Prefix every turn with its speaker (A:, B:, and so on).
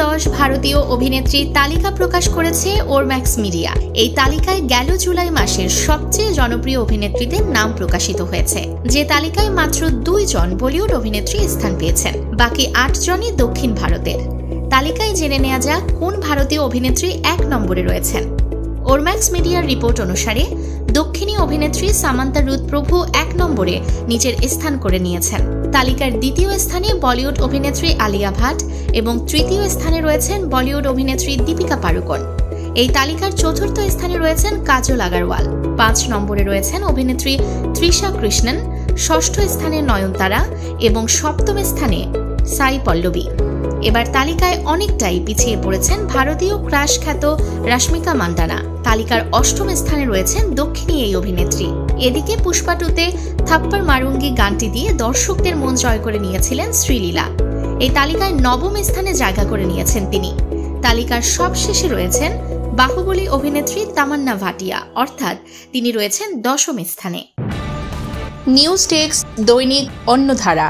A: 10 ভারতীয় অভিনেত্রীর তালিকা প্রকাশ করেছে ওরম্যাক্স মিডিয়া। এই তালিকায় গেল জুলাই মাসের সবচেয়ে জনপ্রিয় অভিনেত্রীদের নাম প্রকাশিত হয়েছে, যে তালিকায় মাত্র 2 জন বলিউড অভিনেত্রী স্থান পেয়েছেন, বাকি 8 জনই দক্ষিণ ভারতের। তালিকায় জেনে নেওয়া যাক কোন ভারতীয় অভিনেত্রী 1 নম্বরে রয়েছেন। ওরম্যাক্স মিডিয়ার রিপোর্ট অনুসারে দক্ষিণী অভিনেত্রী সামান্তা রুথ প্রভু 1 নম্বরে নিজের স্থান করে নিয়েছেন। তালিকার দ্বিতীয় স্থানে বলিউড অভিনেত্রী আলিয়া ভাট এবং তৃতীয় স্থানে রয়েছেন বলিউড অভিনেত্রী দীপিকা পাড়ুকোন। এই তালিকার চতুর্থ স্থানে রয়েছেন কাজল আগারওয়াল। 5 নম্বরে রয়েছেন অভিনেত্রী তৃষা কৃষ্ণন, ষষ্ঠ স্থানে নয়নতারা এবং সপ্তম স্থানে সাই পল্লবী। এবার তালিকায় অনেকটাই পিছিয়ে পড়েছেন ভারতীয় ক্রাশ খ্যাত রশ্মিকা মান্দানা। তালিকার 8ম স্থানে রয়েছেন দক্ষিণী এই অভিনেত্রী। এদিকে পুষ্পা 2-তে থাপ্পড় মারুঙ্গি গানটি দিয়ে দর্শকদের মন জয় করে নিয়েছিলেন শ্রীলীলা। এই তালিকায় 9ম স্থানে জায়গা করে নিয়েছেন তিনি। তালিকার সবশেষে রয়েছেন বাহুবলী অভিনেত্রী তামান্না ভাটিয়া, অর্থাৎ তিনি রয়েছেন 10ম স্থানে।
B: নিউজ ডেস্ক, দৈনিক অন্যধারা।